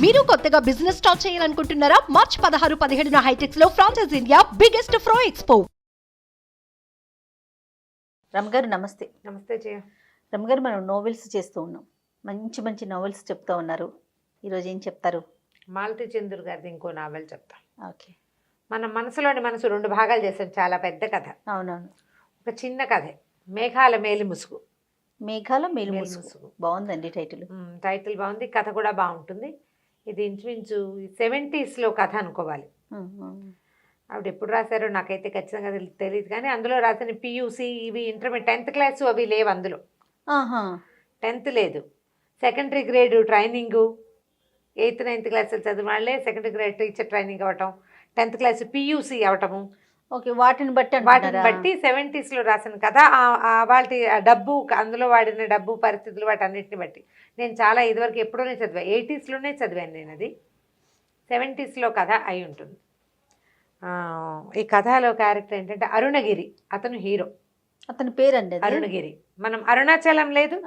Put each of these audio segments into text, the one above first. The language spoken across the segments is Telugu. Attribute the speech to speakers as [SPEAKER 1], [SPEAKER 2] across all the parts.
[SPEAKER 1] మీరు కొత్తగా బిజినెస్ స్టార్ట్ చేయాలనుకుంటున్నారా? మార్చ్ 16-17 హైటెక్స్ లో ఫ్రాన్సెస్ ఇండియా బిగ్గెస్ట్ ఫ్రో ఎక్స్పో.
[SPEAKER 2] రమగారు నమస్తే.
[SPEAKER 3] నమస్తే జయ.
[SPEAKER 2] రమగారు, మనం నోవెల్స్ చేస్తూ ఉన్నాం, మంచి మంచి నోవెల్స్ చెప్తూ ఉన్నారు. ఈరోజు ఏం చెప్తారు?
[SPEAKER 3] మాలతి చంద్రు గారిది ఇంకో నావెల్ చెప్తా.
[SPEAKER 2] ఓకే.
[SPEAKER 3] మన మనసులోని మనసు 2 భాగాలు చేసాం. చాలా పెద్ద కథ.
[SPEAKER 2] అవునవును.
[SPEAKER 3] ఒక చిన్న కథే, మేఘాల మేలి ముసుగు.
[SPEAKER 2] మేఘాల మేలు ముసుగు. బాగుందండి టైటిల్.
[SPEAKER 3] టైటిల్ బాగుంది, కథ కూడా బాగుంటుంది. ఇది ఇంచుమించు 70s కథ అనుకోవాలి. ఆవిడ ఎప్పుడు రాశారో నాకైతే ఖచ్చితంగా తెలియదు, కానీ అందులో రాసిన పియూసీ ఇవి ఇంటర్మీడియట్ 10th క్లాస్ అవి లేవు అందులో. 10th లేదు, secondary grade training, 8th 9th క్లాసులు చదివిన వాళ్ళే సెకండరీ గ్రేడ్ టీచర్ ట్రైనింగ్ అవ్వటం, 10th క్లాస్ పియూసీ అవ్వటము.
[SPEAKER 2] ఓకే, వాటిని బట్టి
[SPEAKER 3] 70s రాసిన కథ. వాటి డబ్బు, అందులో వాడిన డబ్బు పరిస్థితులు, వాటి అన్నిటిని బట్టి నేను చాలా ఇదివరకు ఎప్పుడోనే చదివా. 80s చదివాను నేను. అది 70s కథ అయి ఉంటుంది. ఈ కథలో క్యారెక్టర్ ఏంటంటే అరుణగిరి, అతను హీరో.
[SPEAKER 2] అతని పేరండి
[SPEAKER 3] అరుణగిరి. మనం అరుణాచలం లేదు,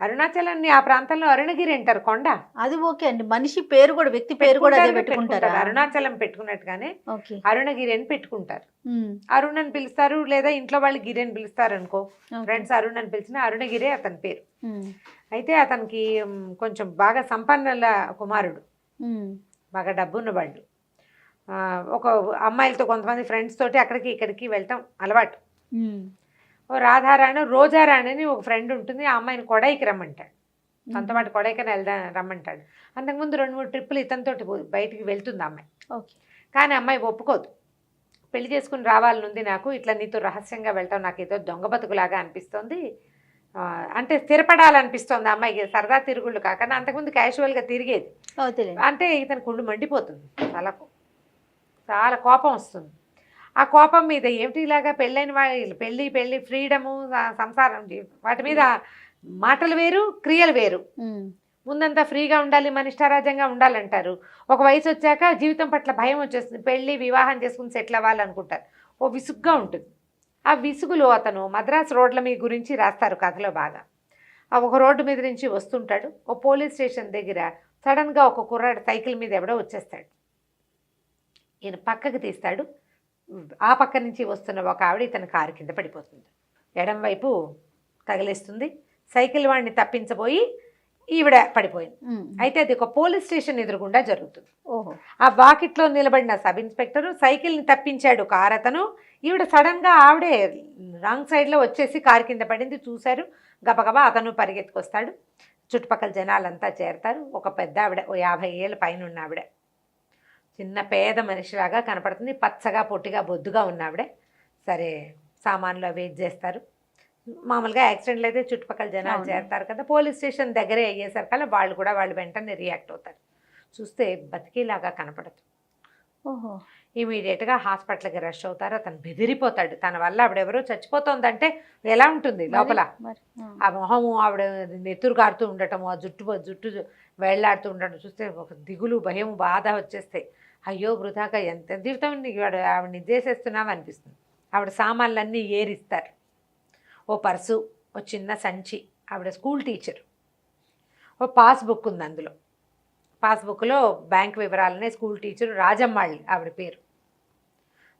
[SPEAKER 3] అరుణాచలాన్ని ఆ ప్రాంతంలో అరుణగిరి అంటారు, కొండ.
[SPEAKER 2] అది ఓకే అండి, మనిషి పేరు కూడా, వ్యక్తి పేరు కూడా అదే పెట్టుకుంటారు.
[SPEAKER 3] అరుణాచలం పెట్టుకున్నట్టుగానే అరుణగిరి అని పెట్టుకుంటారు. అరుణ్ అని పిలుస్తారు, లేదా ఇంట్లో వాళ్ళు గిరి అని పిలుస్తారు అనుకో. ఫ్రెండ్స్ అరుణ్ అని పిలిచిన అరుణగిరే అతని పేరు. అయితే అతనికి కొంచెం బాగా సంపన్నుల కుమారుడు, బాగా డబ్బున్న వాళ్ళు. ఒక అమ్మాయిలతో, కొంతమంది ఫ్రెండ్స్ తోటి అక్కడికి ఇక్కడికి వెళ్ళటం అలవాటు. ఓ రాధారాణి, రోజారాణి అని ఒక ఫ్రెండ్ ఉంటుంది. ఆ అమ్మాయిని కొడైకి రమ్మంటాడు, తనతో పాటు కొడైకి రమ్మంటాడు. అంతకుముందు 2-3 ట్రిప్పులు ఇతనితోటి బయటికి వెళ్తుంది అమ్మాయి. కానీ అమ్మాయి ఒప్పుకోదు. పెళ్లి చేసుకుని రావాలనుంది నాకు, ఇట్లా నీతో రహస్యంగా వెళ్తాం, నాకు ఏదో దొంగ బతుకులాగా అనిపిస్తోంది, అంటే స్థిరపడాలనిపిస్తోంది అమ్మాయికి. సరదా తిరుగుళ్ళు కాకుండా అంతకుముందు క్యాజువల్గా తిరిగేది. అంటే ఇతని కుళ్ళు మండిపోతుంది, చాలా కోపం వస్తుంది. ఆ కోపం మీద ఏమిటి ఇలాగా పెళ్ళైన వాళ్ళు, పెళ్ళి ఫ్రీడము, సంసారం, వాటి మీద మాటలు వేరు, క్రియలు వేరు. ముందంతా ఫ్రీగా ఉండాలి, మన ఇష్టారాజ్యంగా ఉండాలంటారు. ఒక వయసు వచ్చాక జీవితం పట్ల భయం వచ్చేస్తుంది, పెళ్ళి వివాహం చేసుకుని సెటిల్ అవ్వాలనుకుంటారు. ఓ విసుగ్గా ఉంటుంది. ఆ విసుగులో అతను మద్రాసు రోడ్ల మీ గురించి రాస్తారు కథలో బాగా. ఒక రోడ్డు మీద నుంచి వస్తుంటాడు. ఓ పోలీస్ స్టేషన్ దగ్గర సడన్గా ఒక కుర్రాడు సైకిల్ మీద ఎవడో వచ్చేస్తాడు. ఈయన పక్కకి తీస్తాడు. ఆ పక్క నుంచి వస్తున్న ఒక ఆవిడ ఇతని కారు కింద పడిపోతుంది. ఎడం వైపు తగిలేస్తుంది. సైకిల్ వాడిని తప్పించబోయి ఈవిడ పడిపోయింది. అయితే అది ఒక పోలీస్ స్టేషన్ ఎదురుగుండా జరుగుతుంది. ఆ వాకిట్లో నిలబడిన సబ్ ఇన్స్పెక్టరు సైకిల్ని తప్పించాడు కారు అతను. ఈవిడ సడన్గా ఆవిడే రాంగ్ సైడ్లో వచ్చేసి కారు కింద పడింది. చూశారు, గబగబా అతను పరిగెత్తుకొస్తాడు. చుట్టుపక్కల జనాలంతా చేరతారు. ఒక పెద్ద ఆవిడ, ఓ 50 ఏళ్ళ పైన ఉన్న ఆవిడ, చిన్న పేద మనిషిలాగా కనపడుతుంది. పచ్చగా పొట్టిగా బొద్దుగా ఉన్న ఆవిడే. సరే, సామాన్లు వెయిట్ చేస్తారు. మామూలుగా యాక్సిడెంట్లు అయితే చుట్టుపక్కల జనాలు చేరతారు కదా. పోలీస్ స్టేషన్ దగ్గరే అయ్యేసరికల్లా వాళ్ళు వెంటనే రియాక్ట్ అవుతారు. చూస్తే బతికేలాగా కనపడదు. ఇమీడియట్గా హాస్పిటల్కి రష్ అవుతారు. అతను బెదిరిపోతాడు. తన వల్ల ఆవిడెవరో చచ్చిపోతుందంటే ఎలా ఉంటుంది లోపల. ఆ మొహము, ఆవిడ నెత్తురు కారుతూ ఉండటము, ఆ జుట్టు వేళ్లాడుతూ ఉండటం చూస్తే ఒక దిగులు, భయం, బాధ వచ్చేస్తాయి. అయ్యో వృధాగా ఎంత జీవితం ఆవిడని చేసేస్తున్నాం అనిపిస్తుంది. ఆవిడ సామాన్లన్నీ ఏరిస్తారు. ఓ పర్సు, ఓ చిన్న సంచి, ఆవిడ స్కూల్ టీచర్. ఓ పాస్బుక్ ఉంది, అందులో పాస్బుక్లో బ్యాంక్ వివరాలనే. స్కూల్ టీచరు రాజమ్మాళ్ళి ఆవిడ పేరు.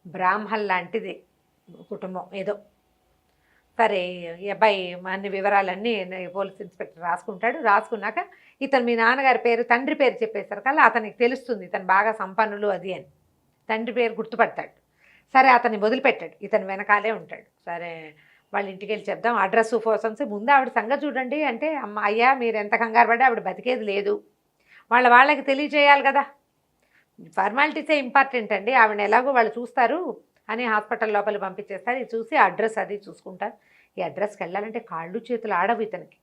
[SPEAKER 3] బ్రాహ్మణ్ లాంటిది కుటుంబం ఏదో. సరే, ఈ అబ్బాయి అన్ని వివరాలన్నీ పోలీస్ ఇన్స్పెక్టర్ రాసుకుంటాడు. రాసుకున్నాక ఇతను మీ నాన్నగారి పేరు, తండ్రి పేరు చెప్పేసరికల్లా అతనికి తెలుస్తుంది ఇతను బాగా సంపన్నులు అది అని. తండ్రి పేరు గుర్తుపడతాడు. సరే, అతన్ని వదిలిపెట్టాడు, ఇతను వెనకాలే ఉంటాడు. సరే, వాళ్ళ ఇంటికి వెళ్ళి చెప్దాం, అడ్రస్ ఫోర్సన్స్. ముందు ఆవిడ సంగతి చూడండి అంటే, అయ్యా మీరు ఎంత కంగారు పడి, ఆవిడ బతికేది లేదు, వాళ్ళకి తెలియజేయాలి కదా, ఫార్మాలిటీసే ఇంపార్టెంట్ అండి, ఆవిడని ఎలాగో వాళ్ళు చూస్తారు అని హాస్పిటల్ లోపల పంపించేస్తారు. ఇది చూసి అడ్రస్ అది చూసుకుంటారు. ఈ అడ్రస్కి వెళ్ళాలంటే కాళ్ళు చేతులు ఆడవు ఇతనికి.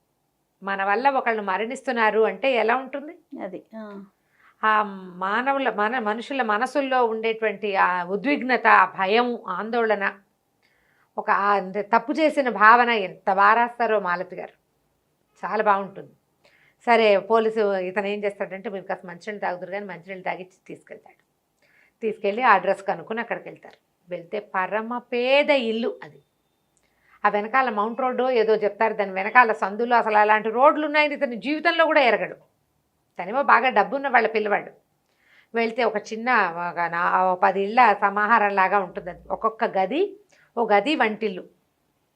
[SPEAKER 3] మన వల్ల ఒకళ్ళు మరణిస్తున్నారు అంటే ఎలా ఉంటుంది అది. ఆ మనుషుల మనసుల్లో ఉండేటువంటి ఆ ఉద్విగ్నత, భయం, ఆందోళన, ఒక తప్పు చేసిన భావన ఎంత బారాస్తారో మాలతి గారు, చాలా బాగుంటుంది. సరే, పోలీసు ఇతను ఏం చేస్తాడంటే, మీరు కాస్త మంచినీళ్ళు తాగుతారు కానీ మంచినీళ్ళు తాగి తీసుకెళ్తాడు. తీసుకెళ్ళి ఆ అడ్రస్ కనుక్కొని అక్కడికి వెళ్తారు. వెళ్తే పరమ పేద ఇల్లు అది. ఆ వెనకాల మౌంట్ రోడ్డు ఏదో చెప్తారు, దాని వెనకాల సందులో అసలు అలాంటి రోడ్లు ఉన్నాయని ఇతని జీవితంలో కూడా ఎరగడు. తనేమో బాగా డబ్బున్న వాళ్ళ పిల్లవాడు. వెళ్తే ఒక చిన్న 10 ఇళ్ళ సమాహారం లాగా ఉంటుంది. అది ఒక్కొక్క గది, ఓ గది వంటిల్లు.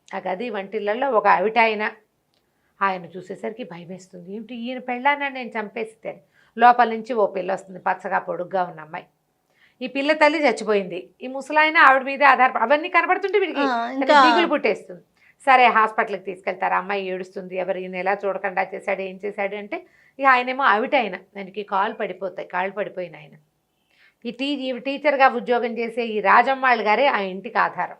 [SPEAKER 3] ఆ గది వంటిళ్ళల్లో ఒక అవిటాయన. ఆయన చూసేసరికి భయమేస్తుంది. ఏమిటి ఈయన పెళ్ళాన్ని నేను చంపేస్తే, లోపల నుంచి ఓ పిల్ల వస్తుంది, పచ్చగా పొడుగ్గా ఉన్న అమ్మాయి. ఈ పిల్ల తల్లి చచ్చిపోయింది, ఈ ముసలాయన ఆవిడ మీదే అవన్నీ కనబడుతుంటే వీడికి దిగులు పుట్టేస్తుంది. సరే హాస్పిటల్కి తీసుకెళ్తారు. అమ్మాయి ఏడుస్తుంది, ఎవరు ఈయన ఎలా చూడకుండా చేశాడు, ఏం చేశాడు అంటే, ఇక ఆయనేమో అవిటాయన, ఆయనకి కాళ్ళు పడిపోయిన ఆయన. ఈ టీచర్గా ఉద్యోగం చేసే ఈ రాజమ్మాళ్ళు గారే ఆ ఇంటికి ఆధారం.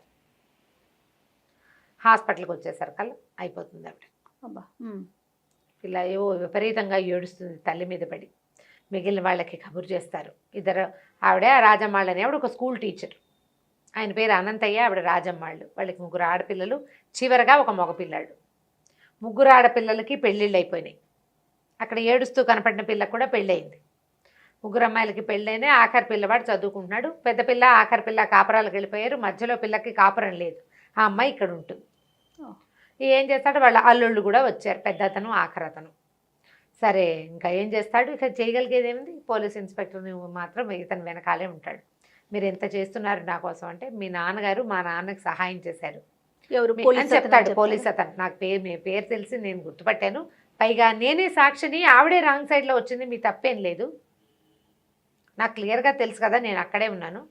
[SPEAKER 3] హాస్పిటల్కి వచ్చేసరికల్లా అయిపోతుంది ఆవిడ. ఇలా ఏవో విపరీతంగా ఏడుస్తుంది, తల్లి మీద పడి. మిగిలిన వాళ్ళకి కబురు చేస్తారు. ఇద్దరు, ఆవిడ రాజమ్మాళ్ళని, ఆవిడ ఒక స్కూల్ టీచర్. ఆయన పేరు అనంతయ్య, ఆవిడ రాజమ్మాళ్ళు. వాళ్ళకి 3 ఆడపిల్లలు, చివరగా ఒక మగపిల్లాడు. 3 ఆడపిల్లలకి పెళ్ళిళ్ళు అయిపోయినాయి. అక్కడ ఏడుస్తూ కనపడిన పిల్లకు కూడా పెళ్ళయింది. 3 అమ్మాయిలకి పెళ్ళైనా. ఆఖరి పిల్లవాడు చదువుకుంటున్నాడు. పెద్ద పిల్ల ఆఖరి పిల్ల కాపురాలకు వెళ్ళిపోయారు. మధ్యలో పిల్లకి కాపురం లేదు. ఆ అమ్మాయి ఇక్కడ ఉంటుంది. ఏం చేస్తాడు, వాళ్ళ అల్లుళ్ళు కూడా వచ్చారు, పెద్దతను ఆఖరతను. సరే ఇంకా ఏం చేస్తాడు, ఇక చేయగలిగేది ఏమిటి, పోలీస్ ఇన్స్పెక్టర్ని మాత్రం ఇతను వెనకాలే ఉంటాడు. మీరు ఎంత చేస్తున్నారు నా కోసం అంటే, మీ నాన్నగారు మా నాన్నకి సహాయం చేశారు అని చెప్తాడు పోలీస్ అతను. నాకు మీ పేరు తెలిసి నేను గుర్తుపట్టాను, పైగా నేనే సాక్షిని, ఆవిడే రాంగ్ సైడ్లో వచ్చింది, మీ తప్పేం లేదు, నాకు క్లియర్గా తెలుసు కదా, నేను అక్కడే ఉన్నాను,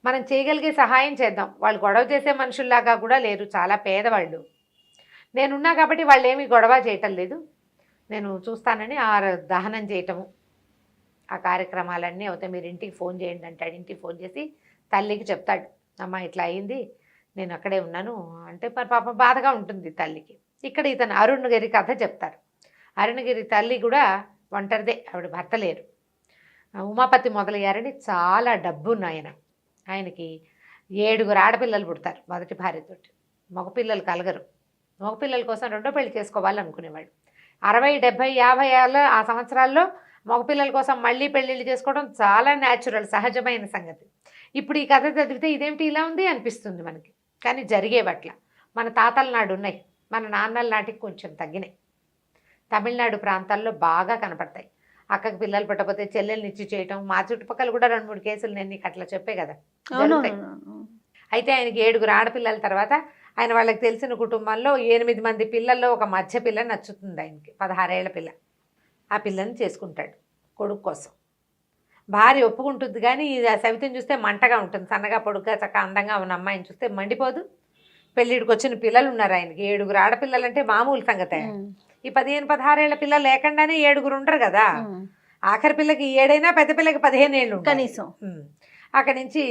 [SPEAKER 3] మనం చేయగలిగే సహాయం చేద్దాం. వాళ్ళు గొడవ చేసే మనుషుల్లాగా కూడా లేరు, చాలా పేదవాళ్ళు. నేనున్నా కాబట్టి వాళ్ళు ఏమీ గొడవ చేయటం లేదు, నేను చూస్తానని ఆ దహనం చేయటము, ఆ కార్యక్రమాలన్నీ అవుతాయి. మీరు ఇంటికి ఫోన్ చేయండి అంటాడు. ఇంటికి ఫోన్ చేసి తల్లికి చెప్తాడు, అమ్మ ఇట్లా అయింది, నేను అక్కడే ఉన్నాను అంటే, మరి పాప బాధగా ఉంటుంది తల్లికి. ఇక్కడ ఇతను అరుణగిరి కథ చెప్తారు. అరుణగిరి తల్లి కూడా ఒంటరిదే, ఆవిడ భర్త లేరు. ఉమాపతి మొదలయ్యారని చాలా డబ్బున్న ఆయన. ఆయనకి 7 ఆడపిల్లలు పుడతారు మొదటి భార్యతోటి. మగపిల్లలు కలగరు. మగపిల్లల కోసం రెండో పెళ్లి చేసుకోవాలనుకునేవాడు. 60, 70, 50 ఏళ్ళ ఆ సంవత్సరాల్లో మగపిల్లల కోసం మళ్ళీ పెళ్ళిళ్ళు చేసుకోవడం చాలా న్యాచురల్, సహజమైన సంగతి. ఇప్పుడు ఈ కథ చదివితే ఇదేమిటి ఇలా ఉంది అనిపిస్తుంది మనకి, కానీ జరిగేవట్ల. మన తాతల నాడు ఉన్నాయి, మన నాన్నల నాటికి కొంచెం తగ్గినాయి. తమిళనాడు ప్రాంతాల్లో బాగా కనపడతాయి. అక్కకి పిల్లలు పుట్టకపోతే చెల్లెల్ని ఇచ్చి చేయటం. మా చుట్టుపక్కల కూడా 2-3 కేసులు నేను నీకు అట్లా చెప్పే కదా జరుగుతాయి. అయితే ఆయనకి 7 ఆడపిల్లల తర్వాత ఆయన వాళ్ళకి తెలిసిన కుటుంబంలో 8 మంది పిల్లల్లో ఒక మధ్య పిల్ల నచ్చుతుంది ఆయనకి, 16 ఏళ్ల పిల్ల. ఆ పిల్లని చేసుకుంటాడు కొడుకు కోసం. భార్య ఒప్పుకుంటుంది, కానీ ఆ సవితిని చూస్తే మంటగా ఉంటుంది. సన్నగా పొడుగ్గా చక్కగా అందంగా ఉన్న అమ్మాయిని చూస్తే మండిపోదు. పెళ్ళిడికి వచ్చిన పిల్లలు ఉన్నారు ఆయనకి, 7 ఆడపిల్లలు అంటే మామూలు సంగతే. ఈ 15, 16 ఏళ్ల పిల్లలు లేకుండానే 7 ఉండరు కదా. ఆఖరి పిల్లకి 7 అయినా పెద్ద పిల్లకి 15 ఏళ్ళు
[SPEAKER 2] కనీసం.
[SPEAKER 3] అక్కడి నుంచి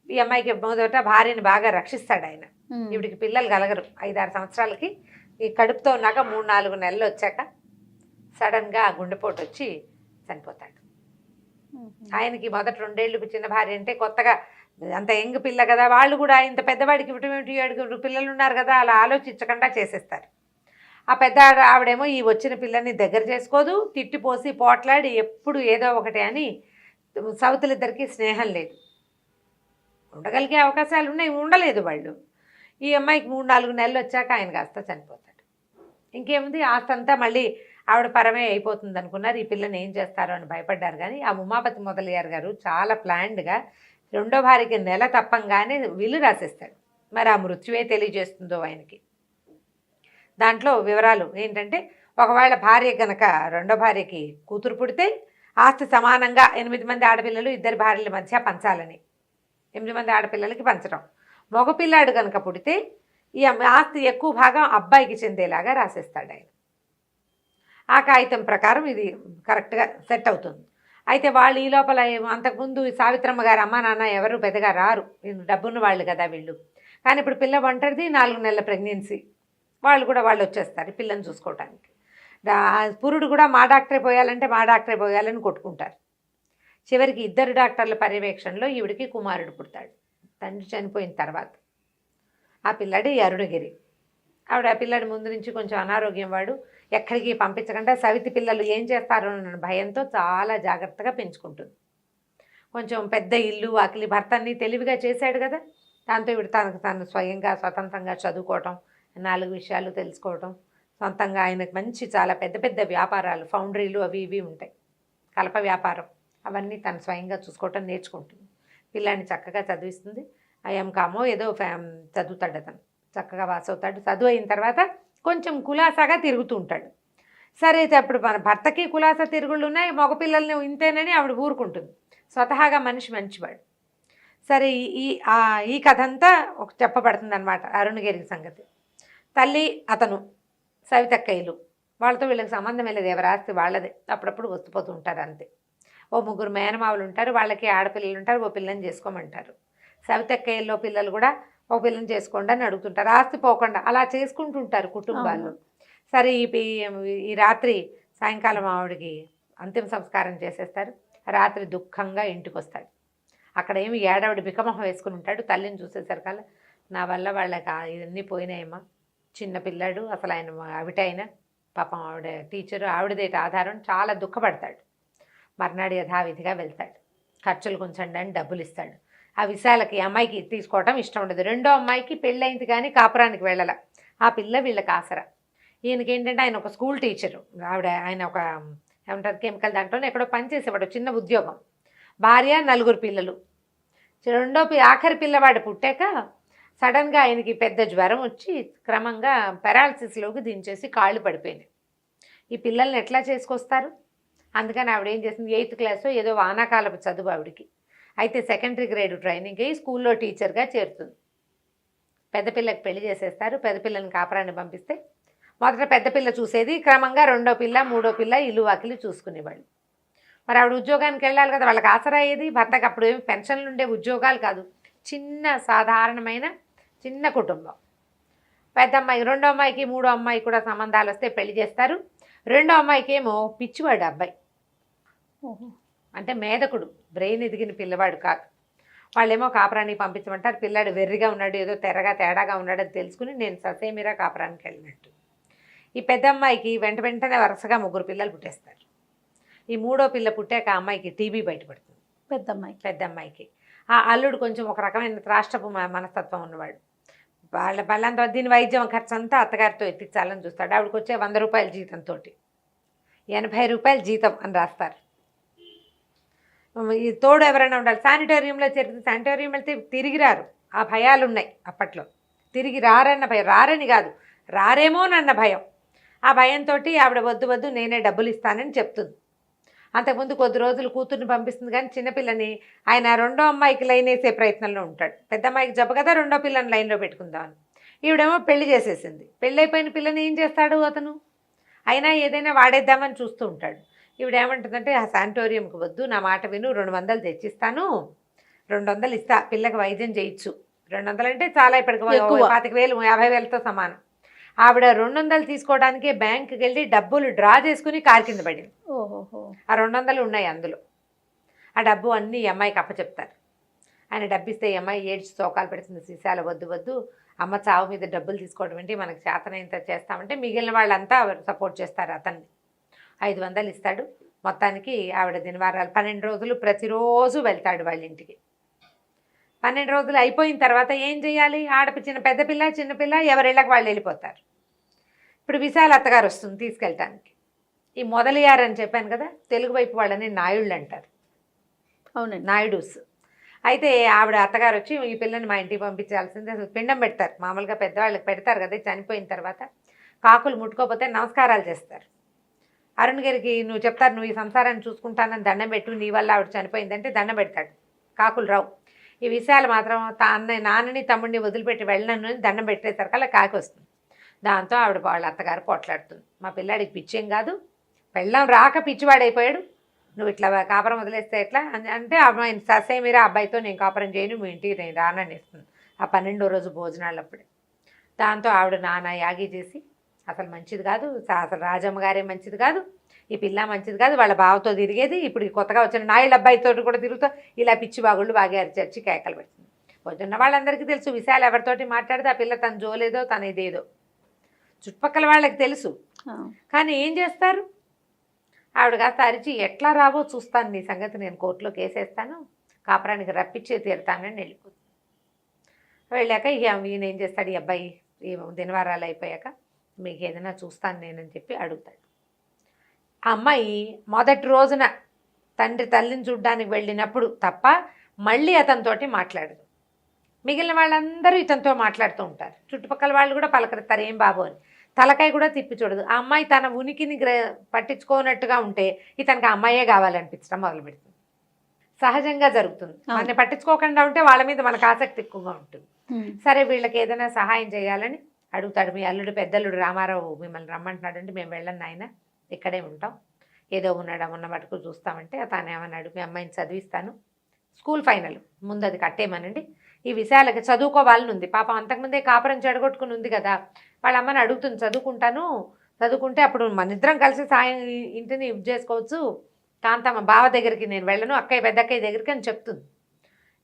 [SPEAKER 3] ఈ అమ్మాయికి మొదట భార్యని బాగా రక్షిస్తాడు ఆయన. ఈవిడికి పిల్లలు కలగరు. 5-6 సంవత్సరాలకి ఈ కడుపుతో ఉన్నాక 3-4 నెలలు వచ్చాక సడన్గా గుండెపోటు వచ్చి చనిపోతాడు. ఆయనకి మొదట 2 ఏళ్ళకి చిన్న భార్య అంటే కొత్తగా, అంత యంగ్ పిల్ల కదా, వాళ్ళు కూడా ఇంత పెద్దవాడికి ఇవ్వటం ఏమిటి, 7 పిల్లలు ఉన్నారు కదా, అలా ఆలోచించకుండా చేసేస్తారు. ఆ పెద్ద ఆవిడేమో ఈ వచ్చిన పిల్లని దగ్గర చేసుకోదు, తిట్టిపోసి పోట్లాడి ఎప్పుడు ఏదో ఒకటి అని. సౌతులిద్దరికీ స్నేహం లేదు. ఉండగలిగే అవకాశాలు ఉన్నాయి, ఉండలేదు వాళ్ళు. ఈ అమ్మాయికి 3-4 నెలలు వచ్చాక ఆయన కాస్త చనిపోతాడు. ఇంకేముంది, ఆస్తంతా మళ్ళీ ఆవిడ పరమే అయిపోతుంది అనుకున్నారు. ఈ పిల్లని ఏం చేస్తారో అని భయపడ్డారు. కానీ ఆ ఉమాపతి మొదలయ్యారు గారు చాలా ప్లాన్డ్గా రెండో భార్యకి నెల తప్పంగానే విల్లు రాసేస్తాడు. మరి ఆ మృత్యువే తెలియజేస్తుందో ఆయనకి. దాంట్లో వివరాలు ఏంటంటే, ఒకవేళ భార్య కనుక రెండో భార్యకి కూతురు పుడితే ఆస్తి సమానంగా 8 మంది ఆడపిల్లలు 2 భార్యల మధ్య పంచాలని, 8 మంది ఆడపిల్లలకి పంచడం. మగపిల్లాడు కనుక పుడితే ఈ ఆస్తి ఎక్కువ భాగం అబ్బాయికి చెందేలాగా రాసేస్తాడు ఆయన. ఆ కాగితం ప్రకారం ఇది కరెక్ట్గా సెట్ అవుతుంది. అయితే వాళ్ళు ఈ లోపల అంతకుముందు సావిత్రమ్మ గారు అమ్మ నాన్న ఎవరు పెద్దగా రారు, డబ్బున్న వాళ్ళు కదా వీళ్ళు. కానీ ఇప్పుడు పిల్ల ఒంటరిది, 4 నెలల ప్రెగ్నెన్సీ. వాళ్ళు వచ్చేస్తారు పిల్లని చూసుకోవటానికి. పురుడు కూడా మా డాక్టరే పోయాలని కొట్టుకుంటారు. చివరికి 2 డాక్టర్ల పర్యవేక్షణలో ఈవిడికి కుమారుడు పుడతాడు తండ్రి చనిపోయిన తర్వాత. ఆ పిల్లాడి అరుణగిరి. ఆవిడ ఆ పిల్లాడి ముందు నుంచి కొంచెం అనారోగ్యం, వాడు ఎక్కడికి పంపించకుండా సవితి పిల్లలు ఏం చేస్తారో అన్న భయంతో చాలా జాగ్రత్తగా పెంచుకుంటుంది. కొంచెం పెద్ద ఇల్లు వాకిలి, భర్తని తెలివిగా చేశాడు కదా, దాంతో ఈవిడ తను స్వయంగా స్వతంత్రంగా చదువుకోవటం, 4 విషయాలు తెలుసుకోవటం, సొంతంగా ఆయనకు మంచి చాలా పెద్ద పెద్ద వ్యాపారాలు, ఫౌండరీలు అవి ఇవి ఉంటాయి. కలప వ్యాపారం అవన్నీ తను స్వయంగా చూసుకోవటం నేర్చుకుంటుంది. పిల్లాన్ని చక్కగా చదివిస్తుంది. ఎంకామో ఏదో చదువుతాడు అతను, చక్కగా పాస్ అవుతాడు. చదువు అయిన తర్వాత కొంచెం కులాసాగా తిరుగుతూ ఉంటాడు. సరే అప్పుడు మన భర్తకి కులాసా తిరుగుళ్ళు ఉన్నాయి, మగపిల్లల్ని ఇంతేనని ఆవిడ ఊరుకుంటుంది. స్వతహాగా మనిషి మంచివాడు. సరే ఈ కథ అంతా ఒక చెప్పబడుతుంది అనమాట అరుణగిరి సంగతి. తల్లి అతను సవితక్కయ్యలు వాళ్ళతో వీళ్ళకి సంబంధం లేదు, ఎవరి ఆస్తి వాళ్ళదే. అప్పుడప్పుడు వస్తుపోతూ ఉంటారు అంతే. ఓ 3 మేనమావులు ఉంటారు, వాళ్ళకి ఆడపిల్లలు ఉంటారు, ఓ పిల్లని చేసుకోమంటారు. సవితక్కయ్యల్లో పిల్లలు కూడా ఓ పిల్లని చేసుకోండి అని అడుగుతుంటారు, ఆస్తి పోకుండా అలా చేసుకుంటుంటారు కుటుంబాలు. సరే ఈ రాత్రి సాయంకాలం ఆవిడకి అంతిమ సంస్కారం చేసేస్తారు. రాత్రి దుఃఖంగా ఇంటికి వస్తాడు. అక్కడ ఏమి ఏడావిడ బికమొహం వేసుకుని ఉంటాడు. తల్లిని చూసేసరికల్లా నా వల్ల వాళ్ళకి ఇవన్నీ పోయినాయమ్మా, చిన్న పిల్లాడు, అసలు ఆయన అవిటైనా పాపం ఆవిడ టీచరు, ఆవిడదేటి ఆధారం, చాలా దుఃఖపడతాడు. మర్నాడు యథావిధిగా వెళ్తాడు. ఖర్చులు కొంచెండి అని డబ్బులు ఇస్తాడు. ఆ విశాలకి అమ్మాయికి తీసుకోవటం ఇష్టం ఉండదు. రెండో అమ్మాయికి పెళ్ళైంది కానీ కాపురానికి వెళ్ళాల. ఆ పిల్ల వీళ్ళకి ఆసరా. ఈయనకి ఏంటంటే ఆయన ఒక స్కూల్ టీచరు, ఆయన ఒక ఏమంటారు కెమికల్ దాంట్లోనే ఎక్కడో పనిచేసేవాడు, చిన్న ఉద్యోగం. భార్య, 4 పిల్లలు. ఆఖరి పిల్లవాడు పుట్టాక సడన్గా ఆయనకి పెద్ద జ్వరం వచ్చి క్రమంగా పెరాలసిస్లోకి దించేసి కాళ్ళు పడిపోయినాయి. ఈ పిల్లల్ని ఎట్లా చేసుకొస్తారు? అందుకని ఆవిడ ఏం చేసింది, 8th క్లాసు ఏదో వానాకాలపు చదువు ఆవిడికి. అయితే సెకండరీ గ్రేడ్ ట్రైనింగ్ అయ్యి స్కూల్లో టీచర్గా చేరుతుంది. పెద్ద పిల్లకి పెళ్లి చేసేస్తారు. పెద్ద పిల్లని కాపురాన్ని పంపిస్తే మొదట పెద్ద పిల్ల చూసేది, క్రమంగా 2వ పిల్ల 3వ పిల్ల ఇల్లు వాకిలి చూసుకునేవాళ్ళు. మరి ఆవిడ ఉద్యోగానికి వెళ్ళాలి కదా, వాళ్ళకి ఆసరా అయ్యేది. భర్తకు అప్పుడు ఏమి పెన్షన్లు ఉండే ఉద్యోగాలు కాదు, చిన్న సాధారణమైన చిన్న కుటుంబం. పెద్ద అమ్మాయి, 2వ అమ్మాయికి 3వ అమ్మాయి కూడా సంబంధాలు వస్తే పెళ్లి చేస్తారు. 2వ అమ్మాయికి ఏమో పిచ్చివాడు అబ్బాయి, అంటే మేధకుడు, బ్రెయిన్ ఎదిగిన పిల్లవాడు కాదు. వాళ్ళేమో కాపురానికి పంపించమంటారు. పిల్లాడు వెర్రిగా ఉన్నాడు, ఏదో తేడాగా ఉన్నాడని తెలుసుకుని నేను ససేమిరా కాపురానికి వెళ్ళినట్టు. ఈ పెద్ద అమ్మాయికి వెంటనే వరుసగా 3 పిల్లలు పుట్టేస్తారు. ఈ 3వ పిల్ల పుట్టాక ఆ అమ్మాయికి టీబీ బయటపడుతుంది. పెద్ద అమ్మాయికి ఆ అల్లుడు కొంచెం ఒక రకమైన రాష్ట్రపు మనస్తత్వం ఉన్నవాడు. వాళ్ళంతా దీని వైద్యం ఖర్చు అంతా అత్తగారితో ఎత్తించాలని చూస్తాడు. ఆవిడకి వచ్చే 100 రూపాయల జీతంతో 80 రూపాయల జీతం అని రాస్తారు. ఈ తోడు ఎవరైనా ఉండాలి. శానిటోరియంలో చేరితే శానిటోరియం వెళ్తే తిరిగి రారు, ఆ భయాలు ఉన్నాయి అప్పట్లో. తిరిగి రారన్న భయం, రారని కాదు రారేమోనన్న భయం. ఆ భయంతో ఆవిడ వద్దు నేనే డబ్బులు ఇస్తానని చెప్తుంది. అంతకుముందు కొద్ది రోజులు కూతుర్ని పంపిస్తుంది, కానీ చిన్నపిల్లని ఆయన 2వ అమ్మాయికి లైన్ వేసే ప్రయత్నంలో ఉంటాడు. పెద్ద అమ్మాయికి జబ్బు కదా, 2వ పిల్లని లైన్లో పెట్టుకుందామని. ఈవిడేమో పెళ్లి చేసేసింది. పెళ్ళైపోయిన పిల్లని ఏం చేస్తాడు అతను? అయినా ఏదైనా వాడేద్దామని చూస్తూ ఉంటాడు. ఈవిడేమంటుందంటే, ఆ శానిటోరియంకి వద్దు, నా మాట విను, 200 తెచ్చిస్తాను, 200 ఇస్తా, పిల్లకి వైద్యం చేయొచ్చు. 200 అంటే చాలా, ఇప్పటికి 25,000 50,000తో సమానం. ఆవిడ 200 తీసుకోవడానికే బ్యాంకుకి వెళ్ళి డబ్బులు డ్రా చేసుకుని కారు కింద పడింది. ఆ 200 ఉన్నాయి అందులో. ఆ డబ్బు అన్నీ ఈ అమ్మాయికి అప్పచెప్తారు. ఆయన డబ్బు ఇస్తే ఈ అమ్మాయి ఏడ్చి తోకాలు పెడుతుంది. సీసాలు వద్దు, అమ్మ చావు మీద డబ్బులు తీసుకోవడం ఏంటి, మనకు చేతనైంత చేస్తామంటే మిగిలిన వాళ్ళంతా సపోర్ట్ చేస్తారు అతన్ని. 500 ఇస్తాడు. మొత్తానికి ఆవిడ దినవారాలు 12 రోజులు ప్రతిరోజు వెళ్తాడు వాళ్ళ ఇంటికి. 12 రోజులు అయిపోయిన తర్వాత ఏం చేయాలి? పెద్ద పిల్ల చిన్నపిల్ల ఎవరిళ్ళకి వాళ్ళు వెళ్ళిపోతారు. ఇప్పుడు విశాల అత్తగారు వస్తుంది తీసుకెళ్ళటానికి. ఈ మొదలయ్యారని చెప్పాను కదా, తెలుగు వైపు వాళ్ళని నాయుళ్ళు అంటారు.
[SPEAKER 2] అవునండి,
[SPEAKER 3] నాయుడుస్. అయితే ఆవిడ అత్తగారు వచ్చి ఈ పిల్లని మా ఇంటికి పంపించాల్సిందే, అసలు పిండం పెడతారు. మామూలుగా పెద్దవాళ్ళకి పెడతారు కదా, చనిపోయిన తర్వాత కాకులు ముట్టుకోకపోతే నమస్కారాలు చేస్తారు. అరుణగిరికి నువ్వు చెప్తారు, నువ్వు ఈ సంసారాన్ని చూసుకుంటానని దండం పెట్టు, నీ వల్ల ఆవిడ చనిపోయిందంటే దండం పెడతాడు. కాకులు రావు. ఈ విషయాలు మాత్రం నాన్నని తమ్ముడిని వదిలిపెట్టి వెళ్ళను దండం పెట్టేసరికల్లా కాకి వస్తుంది. దాంతో ఆవిడ వాళ్ళ అత్తగారు పోట్లాడుతుంది, మా పిల్లాడికి పిచ్చేం కాదు, పెళ్ళం రాక పిచ్చివాడైపోయాడు, నువ్వు ఇట్లా కాపురం వదిలేస్తే ఎట్లా అంటే, అమ్మాయి ససేమిరా అబ్బాయితో నేను కాపురం చేయను, మీ ఇంటికి నేను రానని ఇస్తుంది. ఆ 12వ రోజు భోజనాలు అప్పుడే. దాంతో ఆవిడ నానా యాగి చేసి, అసలు మంచిది కాదు, అసలు రాజమ్మ గారే మంచిది కాదు, ఈ పిల్ల మంచిది కాదు, వాళ్ళ బావతో తిరిగేది, ఇప్పుడు కొత్తగా వచ్చిన నాయుడు అబ్బాయితో కూడా తిరుగుతూ ఇలా పిచ్చి బాగుళ్ళు బాగా అరిచర్చి కేకలు పెడుతుంది. పొద్దున్న వాళ్ళందరికీ తెలుసు విశాల్ ఎవరితోటి మాట్లాడితే ఆ పిల్ల తన జోలేదో తన ఇదేదో చుట్టుపక్కల వాళ్ళకి తెలుసు. కానీ ఏం చేస్తారు? ఆవిడ కాస్త అరిచి, ఎట్లా రావో చూస్తాను, నీ సంగతి నేను కోర్టులో కేసేస్తాను, కాపురానికి రప్పించే తీరుతానని వెళ్ళిపోతుంది. వెళ్ళాక ఈయన ఏం చేస్తాడు, ఈ అబ్బాయి ఈ దినవారాలు అయిపోయాక మీకు ఏదైనా చూస్తాను నేనని చెప్పి అడుగుతాడు. ఆ అమ్మాయి మొదటి రోజున తండ్రి తల్లిని చూడ్డానికి వెళ్ళినప్పుడు తప్ప మళ్ళీ అతనితోటి మాట్లాడదు. మిగిలిన వాళ్ళందరూ ఇతనితో మాట్లాడుతూ ఉంటారు. చుట్టుపక్కల వాళ్ళు కూడా పలకరిస్తారు ఏం బాబు అని. తలకాయ కూడా తిప్పి చూడదు. ఆ అమ్మాయి తన ఉనికిని పట్టించుకోనట్టుగా ఉంటే ఇతనికి ఆ అమ్మాయే కావాలనిపించడం మొదలు పెడుతుంది. సహజంగా జరుగుతుంది. మనని పట్టించుకోకుండా ఉంటే వాళ్ళ మీద మనకు ఆసక్తి ఎక్కువగా ఉంటుంది. సరే వీళ్ళకి ఏదైనా సహాయం చేయాలని అడుగుతాడు. మీ అల్లుడు పెద్దల్లుడు రామారావు మిమ్మల్ని రమ్మంటున్నాడు అంటే మేము వెళ్ళను నాయన, ఇక్కడే ఉంటాం, ఏదో ఉన్న మటుకు చూస్తామంటే అతను ఏమన్నాడు, మీ అమ్మాయిని చదివిస్తాను, స్కూల్ ఫైనల్ ముందు అది కట్టేయమనండి, ఈ విషయాలకి చదువుకోవాలని ఉంది. పాపం అంతకుముందే కాపురం చెడగొట్టుకుని ఉంది కదా, వాళ్ళ అమ్మని అడుగుతుంది చదువుకుంటాను, చదువుకుంటే అప్పుడు మన ఇద్దరం కలిసి సాయం ఇంటిని ఇది చేసుకోవచ్చు, కాంతమ్మ బావ దగ్గరికి నేను వెళ్ళను, అక్కయ్య పెద్దక్కయ్య దగ్గరికి అని చెప్తుంది.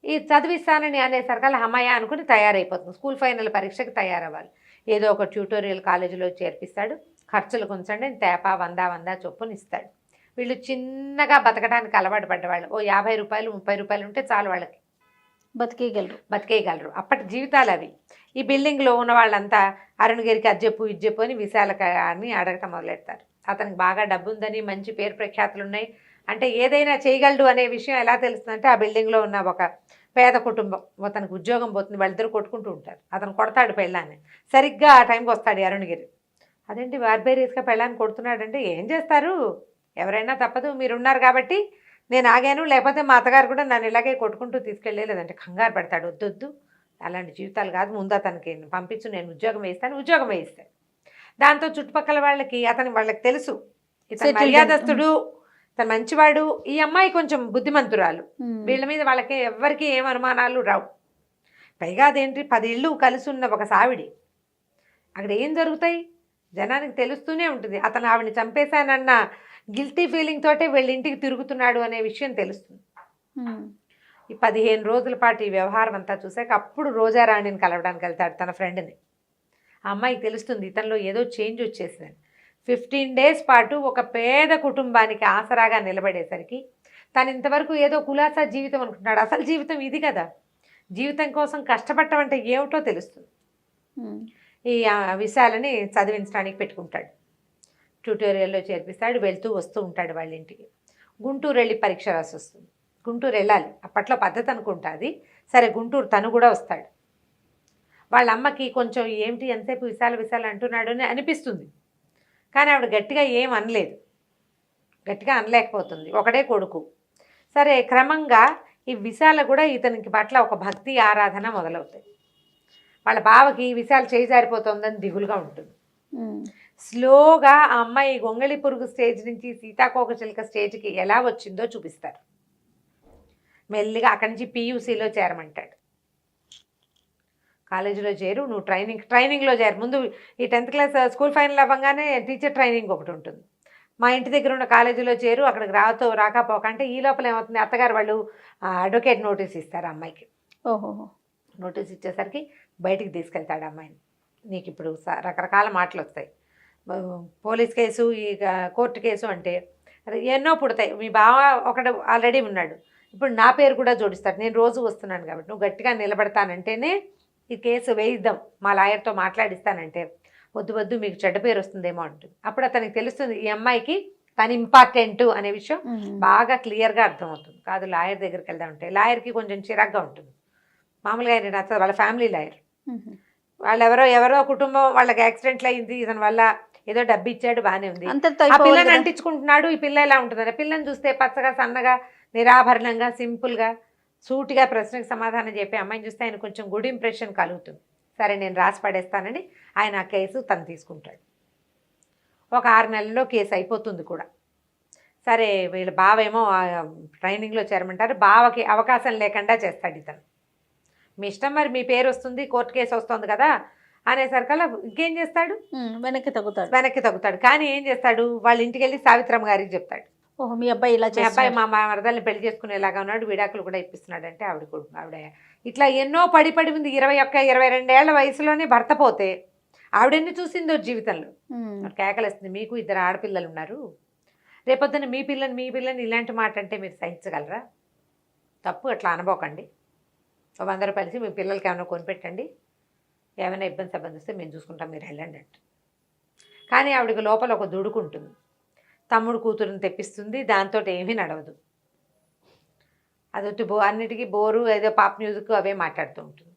[SPEAKER 3] ఈ చదివిస్తానని అనేసరికల్లా అమ్మాయి అనుకుని తయారైపోతుంది. స్కూల్ ఫైనల్ పరీక్షకి తయారవ్వాలి. ఏదో ఒక ట్యూటోరియల్ కాలేజీలో చేర్పిస్తాడు. ఖర్చులు కొంచండి తేపా 100 చొప్పున ఇస్తాడు. వీళ్ళు చిన్నగా బతకడానికి అలవాటు పడ్డవాళ్ళు. ఓ 50 రూపాయలు 30 రూపాయలు ఉంటే చాలు వాళ్ళకి బతికేయగలరు. అప్పటి జీవితాలు అవి. ఈ బిల్డింగ్లో ఉన్న వాళ్ళంతా అరుణగిరికి అది చెప్పు ఇది చెప్పు అని విశాలని అడగటం మొదలెడతారు. అతనికి బాగా డబ్బు ఉందని, మంచి పేరు ప్రఖ్యాతులు ఉన్నాయి, అంటే ఏదైనా చేయగలడు అనే విషయం ఎలా తెలుస్తుందంటే ఆ బిల్డింగ్లో ఉన్న ఒక పేద కుటుంబం, అతనికి ఉద్యోగం పోతుంది, వాళ్ళిద్దరూ కొట్టుకుంటూ ఉంటారు. అతను కొడతాడు పెళ్ళాన్ని. సరిగ్గా ఆ టైంకి వస్తాడు అరుణగిరి. అదేంటి బార్బేరియస్గా పెళ్ళాన్ని కొడుతున్నాడంటే ఏం చేస్తారు, ఎవరైనా తప్పదు, మీరున్నారు కాబట్టి నేను ఆగాను, లేకపోతే మా అత్తగారు కూడా నన్ను ఇలాగే కొట్టుకుంటూ తీసుకెళ్ళలేదంటే కంగారు పడతాడు. వద్దొద్దు అలాంటి జీవితాలు కాదు, ముందు అతనికి పంపించు, నేను ఉద్యోగం వేయిస్తాను. దాంతో చుట్టుపక్కల వాళ్ళకి తెలుసు ఇతను మర్యాదస్తుడు, తను మంచివాడు, ఈ అమ్మాయి కొంచెం బుద్ధిమంతురాలు, వీళ్ళ మీద వాళ్ళకి ఎవ్వరికి ఏం అనుమానాలు రావు. పైగా అదేంటి 10 ఇళ్ళు కలిసి ఉన్న ఒక సావిడి, అక్కడ ఏం జరుగుతాయి జనానికి తెలుస్తూనే ఉంటుంది. అతను ఆవిడని చంపేశానన్న గిల్టీ ఫీలింగ్ తోటే వీళ్ళ ఇంటికి తిరుగుతున్నాడు అనే విషయం తెలుస్తుంది. ఈ 15 రోజుల పాటు ఈ వ్యవహారం అంతా చూసాక అప్పుడు రోజారాణిని కలవడానికి వెళ్తాడు తన ఫ్రెండ్ని. ఆ అమ్మాయికి తెలుస్తుంది ఇతనిలో ఏదో చేంజ్ వచ్చేసిందని. 15 డేస్ పాటు ఒక పేద కుటుంబానికి ఆసరాగా నిలబడేసరికి తను ఇంతవరకు ఏదో కులాసా జీవితం అనుకుంటున్నాడు. అసలు జీవితం ఇది కదా, జీవితం కోసం కష్టపడటం అంటే ఏమిటో తెలుస్తుంది. ఈ విషయాలని చదివించడానికి పెట్టుకుంటాడు. ట్యూటోరియల్లో చేర్పిస్తాడు. వెళ్తూ వస్తూ ఉంటాడు వాళ్ళ ఇంటికి. గుంటూరు వెళ్ళి పరీక్ష రాసి వస్తుంది. గుంటూరు వెళ్ళాలి, అప్పట్లో పద్ధతి అనుకుంటుంది. సరే గుంటూరు తను కూడా వస్తాడు. వాళ్ళ అమ్మకి కొంచెం ఏమిటి ఎంతసేపు విశాల అంటున్నాడు అని అనిపిస్తుంది. కానీ ఆవిడ గట్టిగా ఏం అనలేదు, గట్టిగా అనలేకపోతుంది, ఒకడే కొడుకు. సరే క్రమంగా ఈ విశాల కూడా ఇతనికి పట్ల ఒక భక్తి ఆరాధన మొదలవుతాయి. వాళ్ళ బావకి విశాల చేయి జారిపోతుందని దిగులుగా ఉంటుంది. స్లోగా ఆ అమ్మాయి గొంగళి పురుగు స్టేజ్ నుంచి సీతాకోక చిలుక స్టేజ్కి ఎలా వచ్చిందో చూపిస్తారు. మెల్లిగా అక్కడి నుంచి PUCలో చేరమంటాడు. కాలేజీలో చేరు, నువ్వు ట్రైనింగ్లో చేరు. ముందు ఈ 10th క్లాస్ స్కూల్ ఫైనల్ అవ్వగానే టీచర్ ట్రైనింగ్ ఒకటి ఉంటుంది. మా ఇంటి దగ్గర ఉన్న కాలేజీలో చేరు, అక్కడికి రాకపోక అంటే ఈ లోపల ఏమవుతుంది, అత్తగారు వాళ్ళు అడ్వకేట్ నోటీస్ ఇస్తారు అమ్మాయికి. నోటీస్ ఇచ్చేసరికి బయటికి తీసుకెళ్తాడు అమ్మాయిని. నీకు ఇప్పుడు రకరకాల మాటలు వస్తాయి, పోలీస్ కేసు, ఈ కోర్టు కేసు అంటే ఎన్నో పుడతాయి. మీ బావ ఒకడు ఆల్రెడీ ఉన్నాడు, ఇప్పుడు నా పేరు కూడా జోడిస్తాడు, నేను రోజు వస్తున్నాను కాబట్టి నువ్వు గట్టిగా నిలబడతానంటేనే ఈ కేసు వేయిద్దాం, మా లాయర్తో మాట్లాడిస్తానంటే వద్దు మీకు చెడ్డ పేరు వస్తుందేమో అంటుంది. అప్పుడు అతనికి తెలుస్తుంది ఈ అమ్మాయికి తను ఇంపార్టెంట్ అనే విషయం బాగా క్లియర్గా అర్థమవుతుంది. కాదు లాయర్ దగ్గరికి వెళ్దామంటే లాయర్కి కొంచెం చిరాగ్గా ఉంటుంది. మామూలుగా ఆయన నచ్చదు, వాళ్ళ ఫ్యామిలీ లాయర్. వాళ్ళు ఎవరో కుటుంబం వాళ్ళకి యాక్సిడెంట్లు అయింది, ఇతని వల్ల ఏదో డబ్బు ఇచ్చాడు, బాగానే ఉంది, ఆ పిల్లని అంటించుకుంటున్నాడు. ఈ పిల్ల ఎలా ఉంటుందని పిల్లని చూస్తే పచ్చగా సన్నగా నిరాభరణంగా సింపుల్గా సూటిగా ప్రశ్నకు సమాధానం చెప్పి అమ్మాయిని చూస్తే ఆయన కొంచెం గుడ్ ఇంప్రెషన్ కలుగుతుంది. సరే నేను రాసి పడేస్తానని ఆయన ఆ కేసు తను తీసుకుంటాడు. ఒక 6 నెలల్లో కేసు అయిపోతుంది కూడా. సరే వీళ్ళ బావేమో ట్రైనింగ్లో చేరమంటారు. బావకి అవకాశం లేకుండా చేస్తాడు ఇతను. మీ ఇష్టం, మరి మీ పేరు వస్తుంది, కోర్టు కేసు వస్తుంది కదా అనేసరికల్లా ఇంకేం చేస్తాడు, వెనక్కి తగ్గుతాడు. కానీ ఏం చేస్తాడు, వాళ్ళ ఇంటికి వెళ్ళి సావిత్రమ్మ గారికి చెప్తాడు,
[SPEAKER 2] ఓహో మీ అబ్బాయి
[SPEAKER 3] మా మరదల్ని పెళ్లి చేసుకునేలాగా ఉన్నాడు, విడాకులు కూడా ఇప్పిస్తున్నాడు అంటే ఆవిడ ఇట్లా ఎన్నో పడి ఉంది. 21-22 ఏళ్ల వయసులోనే భర్త పోతే ఆవిడెన్ని చూసిందో జీవితంలో. కేకలేస్తుంది, మీకు 2 ఆడపిల్లలు ఉన్నారు, రేపొద్దున మీ పిల్లని ఇలాంటి మాట అంటే మీరు సహించగలరా, తప్పు అట్లా అనబోకండి, 100 రూపాయలు మీ పిల్లలకి ఏమైనా కొనిపెట్టండి, ఏమైనా ఇబ్బంది వస్తే మేము చూసుకుంటాం, మీరు వెళ్ళండి అంట. కానీ ఆవిడకి లోపల ఒక దుడుకుంటుంది. తమ్ముడు కూతురుని తెప్పిస్తుంది, దాంతో ఏమీ నడవదు. అదొట్టి అన్నిటికీ బోరు ఏదో పాప్ మ్యూజిక్ అవే మాట్లాడుతూ ఉంటుంది.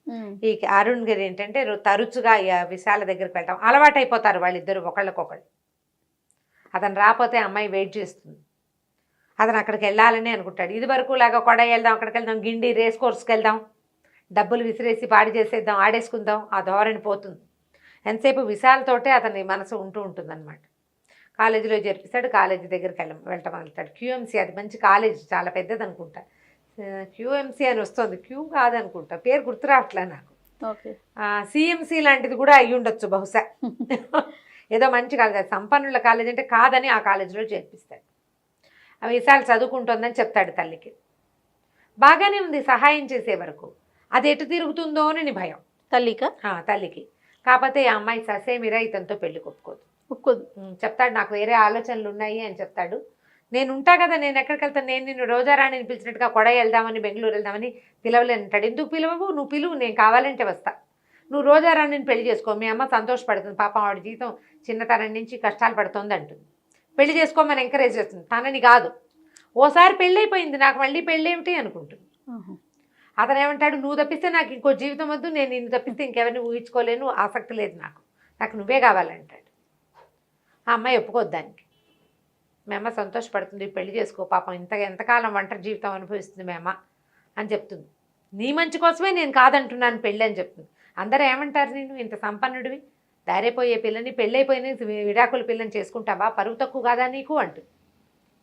[SPEAKER 3] ఈ అరుణ్ గారు ఏంటంటే తరచుగా విశాల దగ్గరికి వెళ్ళటం అలవాటు అయిపోతారు వాళ్ళిద్దరు ఒకళ్ళకొకళ్ళు. అతను రాకపోతే అమ్మాయి వెయిట్ చేస్తుంది. అతను అక్కడికి వెళ్ళాలని అనుకుంటాడు. ఇది వరకు లాగా కొడై వెళ్దాం, అక్కడికి వెళ్దాం, గిండి రేస్ కోర్స్కి వెళ్దాం, డబ్బులు విసిరేసి పాడి చేసేద్దాం, ఆడేసుకుందాం, ఆ ధోరణి పోతుంది. ఎంతసేపు విశాలతోటే అతని మనసు ఉంటూ ఉంటుందన్నమాట. కాలేజీలో చేర్పిస్తాడు, కాలేజీ దగ్గరికి వెళ్ళటం వెళ్తాడు. క్యూఎంసీ, అది మంచి కాలేజ్, చాలా పెద్దది అనుకుంటా. క్యూఎంసీ అని వస్తుంది, క్యూ కాదనుకుంటా, పేరు గుర్తు రావట్లే నాకు. సిఎంసీ లాంటిది కూడా అయ్యి ఉండొచ్చు బహుశా. ఏదో మంచి కాలేజ్, సంపన్నుల కాలేజ్ అంటే కాదని ఆ కాలేజీలో చేర్పిస్తాడు. ఆ విశాల చదువుకుంటుందని చెప్తాడు తల్లికి. బాగానే ఉంది సహాయం చేసే వరకు. అది ఎటు తిరుగుతుందో అని భయం తల్లికి. కాకపోతే ఆ అమ్మాయి ససేమిరా ఇతనితో పెళ్లి ఒప్పుకోదు. చెప్తాడు, నాకు వేరే ఆలోచనలు ఉన్నాయి అని చెప్తాడు. నేను ఉంటా కదా, నేను ఎక్కడికి వెళ్తాను, నేను నిన్ను రోజారాణిని పిలిచినట్టుగా కొడై వెళ్దామని, బెంగళూరు వెళ్దామని పిలవలేనంటాడు. ఎందుకు పిలవవు, నువ్వు పిలువు, నేను కావాలంటే వస్తా. నువ్వు రోజారాణిని పెళ్లి చేసుకో, మీ అమ్మ సంతోషపడుతుంది, పాపం ఆవిడ జీవితం చిన్నతనం నుంచి కష్టాలు పడుతుంది అంటుంది. పెళ్లి చేసుకోమని ఎంకరేజ్ చేస్తుంది, తనని కాదు. ఓసారి పెళ్ళి అయిపోయింది, నాకు మళ్ళీ పెళ్ళి ఏమిటి అనుకుంటుంది. అతను ఏమంటాడు, నువ్వు తప్పిస్తే నాకు ఇంకో జీవితం వద్దు, నేను నిన్ను తప్పిస్తే ఇంకెవరిని ఊహించుకోలేను, ఆసక్తి లేదు నాకు నువ్వే కావాలంటాడు. ఆ అమ్మాయి ఒప్పుకోద్దు దానికి. మీ అమ్మ సంతోషపడుతుంది, పెళ్లి చేసుకో, పాపం ఎంతకాలం ఒంటరి జీవితం అనుభవిస్తుంది మీ అమ్మ అని చెప్తుంది. నీ మంచి కోసమే నేను కాదంటున్నాను పెళ్ళి అని చెప్తుంది. అందరూ ఏమంటారు, నేను ఇంత సంపన్నుడివి, దారైపోయే పిల్లని, పెళ్ళైపోయిన విడాకుల పిల్లని చేసుకుంటావా, పరువు తక్కువ కాదా నీకు అంటుంది.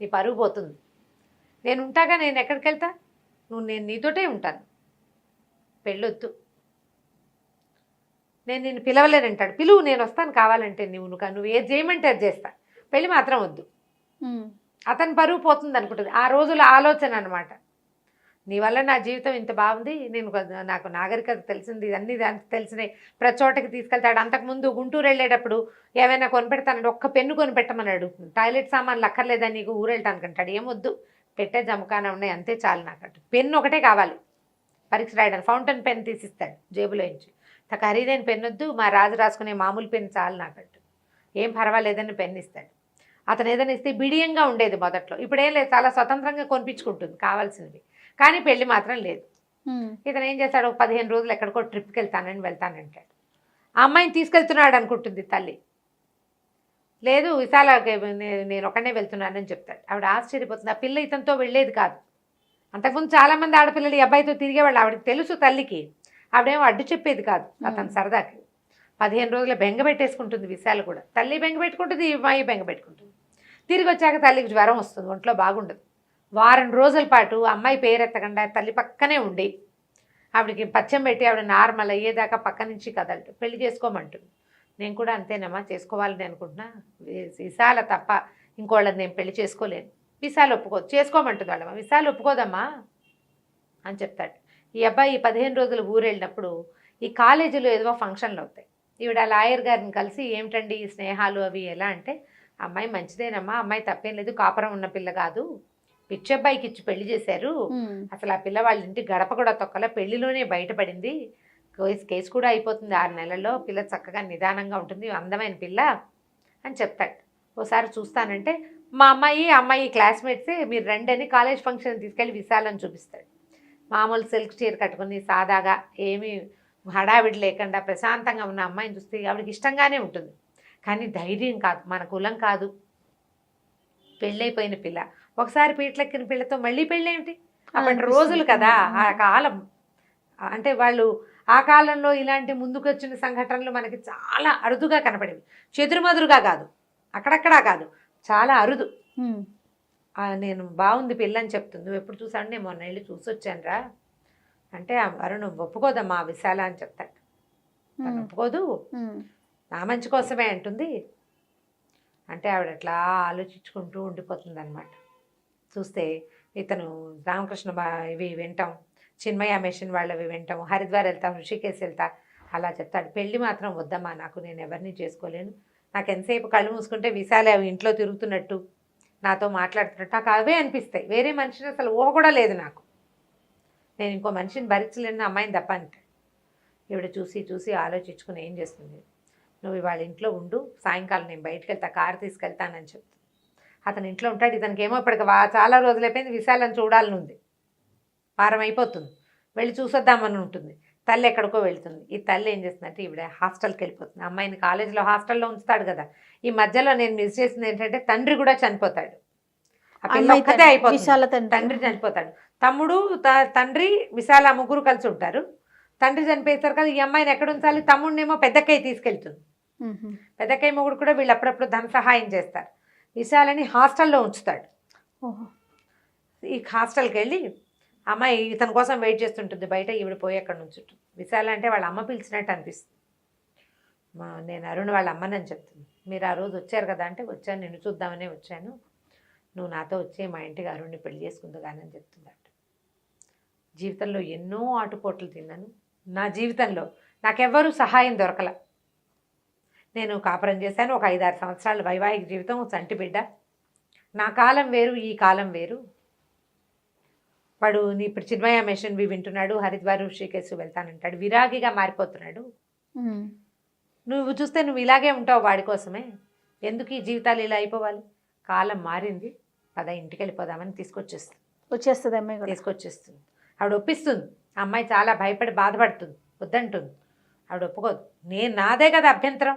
[SPEAKER 3] నీ పరువు పోతుంది. నేను ఉంటాగా, నేను ఎక్కడికి వెళ్తా, నేను నీతోటే ఉంటాను, పెళ్ళొద్దు, నేను నిన్ను పిలవలేనంటాడు. పిలువు, నేను వస్తాను కావాలంటే, నువ్వు ఏది చేయమంటే అది చేస్తా, పెళ్ళి మాత్రం వద్దు. అతని పరువు పోతుంది అనుకుంటుంది. ఆ రోజుల ఆలోచన అనమాట. నీ వల్ల నా జీవితం ఇంత బాగుంది, నాకు నాగరికత తెలిసింది, అన్నీ దానికి తెలిసినాయి, ప్రతి చోటకి తీసుకెళ్తాడు. అంతకుముందు గుంటూరు వెళ్ళేటప్పుడు ఏమైనా కొనిపెడతానంటే ఒక్క పెన్ను కొనిపెట్టమన్నాడు. టాయిలెట్ సామాన్లు అక్కర్లేదా నీకు, ఊరు వెళ్ళటానికి అంటాడు. ఏమొద్దు, పెట్టే జమకాన ఉన్నాయి అంతే చాలు నాకంట. పెన్ను ఒకటే కావాలి పరీక్ష రాయడానికి. ఫౌంటైన్ పెన్ తీసిస్తాడు జేబులో నుంచి. ఖరీదైన పెన్ను వద్దు, మా రాజు రాసుకునే మామూలు పెన్ను చాలు నాకంట. ఏం పర్వాలేదని పెన్ను ఇస్తాడు. అతను ఏదైనా ఇస్తే బిడియంగా ఉండేది మొదట్లో, ఇప్పుడేం లేదు, చాలా స్వతంత్రంగా కొనిపించుకుంటుంది కావాల్సినవి. కానీ పెళ్లి మాత్రం లేదు. ఇతను ఏం చేస్తాడు, 15 రోజులు ఎక్కడికో ట్రిప్కి వెళ్తానంటాడు. ఆ అమ్మాయిని తీసుకెళ్తున్నాడు అనుకుంటుంది తల్లి. లేదు, విశాల నేను ఒకనే వెళ్తున్నానని చెప్తాడు. ఆవిడ ఆశ్చర్యపోతుంది. ఆ పిల్ల ఇతనితో వెళ్ళేది కాదు. అంతకుముందు చాలామంది ఆడపిల్లలు ఈ అబ్బాయితో తిరిగేవాళ్ళు. ఆవిడకి తెలుసు తల్లికి. ఆవిడేమో అడ్డు చెప్పేది కాదు అతను సరదాకి. 15 రోజుల బెంగ పెట్టేసుకుంటుంది విశాల కూడా. తల్లి బెంగ పెట్టుకుంటుంది, ఈ అమ్మాయి బెంగ పెట్టుకుంటుంది. తిరిగి వచ్చాక తల్లికి జ్వరం వస్తుంది, ఒంట్లో బాగుండదు. వారం రోజుల పాటు అమ్మాయి పేరెత్తకుండా తల్లి పక్కనే ఉండి ఆవిడకి పచ్చం పెట్టి ఆవిడ నార్మల్ అయ్యేదాకా పక్క నుంచి కదలటు. పెళ్లి చేసుకోమంటుంది. నేను కూడా అంతేనమ్మా, చేసుకోవాలని అనుకుంటున్నా, విశాల తప్ప ఇంకోళ్ళని నేను పెళ్లి చేసుకోలేను. విశాల ఒప్పుకోదు, చేసుకోమంటుంది వాళ్ళమ్మ. విశాల ఒప్పుకోదమ్మా అని చెప్తాడు. ఈ అబ్బాయి 15 రోజులు ఊరు వెళ్ళినప్పుడు ఈ కాలేజీలో ఏదో ఫంక్షన్లు అవుతాయి. ఈవిడ లాయర్ గారిని కలిసి, ఏమిటండి ఈ స్నేహాలు అవి ఎలా అంటే, అమ్మాయి మంచిదేనమ్మా, అమ్మాయి తప్పేం లేదు, కాపురం ఉన్న పిల్ల కాదు, పిచ్చబ్బాయికి ఇచ్చి పెళ్లి చేశారు, అసలు ఆ పిల్ల వాళ్ళ ఇంటి గడప కూడా తొక్కల, పెళ్లిలోనే బయటపడింది, కేసు కూడా అయిపోతుంది 6 నెలల్లో, పిల్ల చక్కగా నిదానంగా ఉంటుంది, అందమైన పిల్ల అని చెప్తాడు. ఓసారి చూస్తానంటే, మా అమ్మాయి క్లాస్మేట్సే, మీరు రండి అని కాలేజ్ ఫంక్షన్ తీసుకెళ్ళి విశాలని చూపిస్తాడు. మామూలు సిల్క్ చీర కట్టుకుని సాదాగా, ఏమీ హడావిడి లేకుండా ప్రశాంతంగా ఉన్న అమ్మాయిని చూస్తే ఆవిడకి ఇష్టంగానే ఉంటుంది. కానీ ధైర్యం కాదు, మన కులం కాదు, పెళ్ళైపోయిన పిల్ల. ఒకసారి పీటలెక్కిన పిల్లతో మళ్ళీ పెళ్ళేమిటి, అప్పటి రోజులు కదా ఆ కాలం. అంటే వాళ్ళు ఆ కాలంలో ఇలాంటి ముందుకు వచ్చిన సంఘటనలు మనకి చాలా అరుదుగా కనపడేవి. చెదురుమదురుగా కాదు, అక్కడక్కడా కాదు, చాలా అరుదు. నేను బాగుంది పిల్ల అని చెప్తుంది. నువ్వు ఎప్పుడు చూసాను, నేను మొన్న వెళ్ళి చూసి వచ్చానురా అంటే, అరుణ్ ఒప్పుకోదమ్మా విశాల అని చెప్తాడు. తను ఒప్పుకోదు, నా మంచి కోసమే అంటుంది అంటే ఆవిడ అట్లా ఆలోచించుకుంటూ ఉండిపోతుంది అనమాట. చూస్తే ఇతను రామకృష్ణ ఇవి వింటాం, చిన్మయ మిషన్ వాళ్ళవి వింటాం, హరిద్వార్ వెళ్తా, ఋషికేశ్ వెళ్తా, అలా చెప్తాడు. పెళ్ళి మాత్రం వద్దమ్మా నాకు, నేను ఎవరిని చేసుకోలేను, నాకు ఎంతసేపు కళ్ళు మూసుకుంటే విశాల ఇంట్లో తిరుగుతున్నట్టు, నాతో మాట్లాడుతున్నట్టు నాకు అవే అనిపిస్తాయి. వేరే మనిషిని అసలు ఊహ కూడా లేదు నాకు, నేను ఇంకో మనిషిని భరించలేని అమ్మాయిని తప్ప అంటే. ఈవిడ చూసి ఆలోచించుకుని ఏం చేస్తుంది, నువ్వు ఇవాళ ఇంట్లో ఉండు, సాయంకాలం నేను బయటకు వెళ్తా, కారు తీసుకెళ్తానని చెప్తాను. అతను ఇంట్లో ఉంటాడు. ఇతనికి ఏమో ఇప్పటికి చాలా రోజులైపోయింది విశాలని చూడాలని ఉంది. వారం అయిపోతుంది, వెళ్ళి చూసొద్దామని ఉంటుంది. తల్లి ఎక్కడికో వెళ్తుంది. ఈ తల్లి ఏం చేస్తుందంటే ఈవిడ హాస్టల్కి వెళ్ళిపోతుంది. అమ్మాయిని కాలేజీలో హాస్టల్లో ఉంచుతాడు కదా. ఈ మధ్యలో నేను మిస్ చేసింది ఏంటంటే తండ్రి కూడా చనిపోతాడు. ఆ పిల్ల ఒక్కతే అయిపోతుంది. తండ్రి చనిపోతాడు. తమ్ముడు తండ్రి విశాల ముగ్గురు కలిసి ఉంటారు. తండ్రి చనిపోతారు కదా, ఈ అమ్మాయిని ఎక్కడ ఉంచాలి? తమ్ముడినేమో పెద్దక్కయ్య తీసుకెళ్తుంది. పెద్దక్కయ్య మొగుడు కూడా వీళ్ళు అప్పుడప్పుడు ధన సహాయం చేస్తారు. విశాలని హాస్టల్లో ఉంచుతాడు. ఈ హాస్టల్కి వెళ్ళి అమ్మాయి ఇతని కోసం వెయిట్ చేస్తుంటుంది బయట. ఈవిడ పోయి అక్కడ నుంచుంటుంది. విశాల అంటే వాళ్ళ అమ్మ పిలిచినట్టు అనిపిస్తుంది. నేను అరుణ్ వాళ్ళ అమ్మనని చెప్తుంది. మీరు ఆ రోజు వచ్చారు కదా అంటే, వచ్చాను, నిన్ను చూద్దామనే వచ్చాను, నువ్వు నాతో వచ్చి మా ఇంటికి అరుణ్ని పెళ్లి చేసుకుందు కానీ అని చెప్తుందట. జీవితంలో ఎన్నో ఆటుపోట్లు తిన్నాను. నా జీవితంలో నాకెవ్వరూ సహాయం దొరకల. నేను కాపురం చేశాను, ఒక 5-6 సంవత్సరాల వైవాహిక జీవితం, చంటి బిడ్డ. నా కాలం వేరు, ఈ కాలం వేరు. వాడు ఇప్పుడు చిన్మయ మిషన్వి వింటున్నాడు, హరిద్వార్ ఋషికేశ్ వెళ్తానంటాడు, విరాగిగా మారిపోతున్నాడు. నువ్వు చూస్తే నువ్వు ఇలాగే ఉంటావు వాడి కోసమే. ఎందుకు ఈ జీవితాలు ఇలా అయిపోవాలి? కాలం మారింది, పద ఇంటికి వెళ్ళిపోదామని వచ్చేస్తుంది అమ్మాయి. తీసుకొచ్చేస్తుంది. ఆవిడ ఒప్పిస్తుంది. అమ్మాయి చాలా భయపడి బాధపడుతుంది, వద్దంటుంది. ఆవిడ ఒప్పుకోదు. నాదే కదా అభ్యంతరం,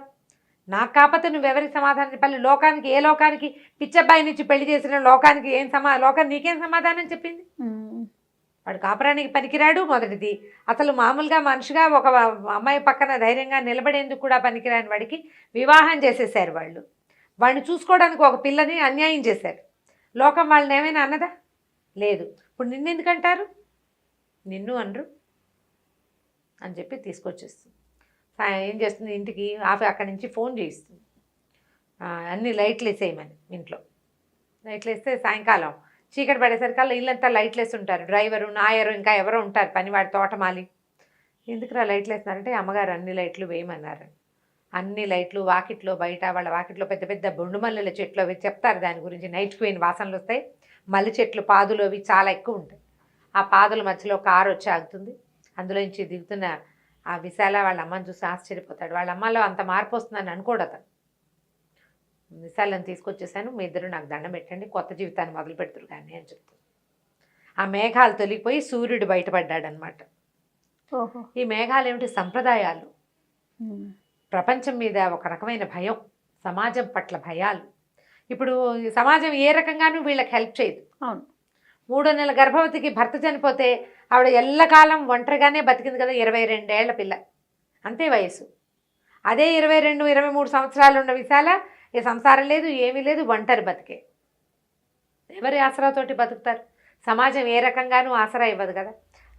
[SPEAKER 3] నాకు కాకపోతే నువ్వెవరికి సమాధానం చెప్పాలి? లోకానికి, ఏ లోకానికి? పిచ్చబ్బాయి నుంచి పెళ్లి చేసిన లోకానికి లోకానికి నీకేం సమాధానం చెప్పింది? వాడు కాపురానికి పనికిరాడు మొదటిది. అసలు మామూలుగా మనిషిగా ఒక అమ్మాయి పక్కన ధైర్యంగా నిలబడేందుకు కూడా పనికిరాని వాడికి వివాహం చేసేసారు వాళ్ళు. వాడిని చూసుకోవడానికి ఒక పిల్లని అన్యాయం చేశారు. లోకం వాళ్ళని ఏమైనా అన్నదా? లేదు. ఇప్పుడు నిన్ను ఎందుకంటారు? నిన్ను అనరు అని చెప్పి తీసుకొచ్చేస్తుంది. ఏం చేస్తుంది, ఇంటికి అక్కడి నుంచి ఫోన్ చేయిస్తుంది, అన్ని లైట్లు వేసేయమని. ఇంట్లో లైట్లు వేస్తే సాయంకాలం చీకటి పడేసరికల్లా ఇల్లంతా లైట్లు వేసి ఉంటారు. డ్రైవరు, నాయరు, ఇంకా ఎవరో ఉంటారు పనివాడి, తోటమాలి. ఎందుకురా లైట్లు వేస్తున్నారంటే అమ్మగారు అన్ని లైట్లు వేయమన్నారు. అన్ని లైట్లు వాకిట్లో, బయట వాళ్ళ వాకిట్లో పెద్ద పెద్ద బొండుమల్లెల చెట్లు అవి చెప్తారు దాని గురించి. నైట్ క్వీన్ వాసనలు వస్తాయి. మల్లె చెట్లు పాదులు అవి చాలా ఎక్కువ ఉంటాయి. ఆ పాదుల మధ్యలో కారు వచ్చి ఆగుతుంది. అందులోంచి దిగుతున్న ఆ విశాల వాళ్ళ అమ్మని చూసి ఆశ్చర్యపోతాడు. వాళ్ళ అమ్మలో అంత మార్పు వస్తుందని అనుకోడు అతను. విశాలను తీసుకొచ్చేసాను, మీ ఇద్దరు నాకు దండం పెట్టండి, కొత్త జీవితాన్ని మొదలు పెడుతురు కానీ అని చెప్తాను. ఆ మేఘాలు తొలిగిపోయి సూర్యుడు బయటపడ్డాడనమాట. ఈ మేఘాలు ఏమిటి? సంప్రదాయాలు. ప్రపంచం మీద ఒక రకమైన భయం, సమాజం పట్ల భయాలు. ఇప్పుడు సమాజం ఏ రకంగానూ వీళ్ళకి హెల్ప్ చేయదు. అవును. 3వ నెల గర్భవతికి భర్త చనిపోతే ఆవిడ ఎల్లకాలం ఒంటరిగానే బతికింది కదా. 22 ఏళ్ల పిల్ల, అంతే వయసు. అదే 22-23 సంవత్సరాలు ఉన్న విశాల ఏ సంసారం లేదు, ఏమీ లేదు, ఒంటరి బతికే. ఎవరి ఆసరాతోటి బతుకుతారు? సమాజం ఏ రకంగానూ ఆసరా ఇవ్వదు కదా.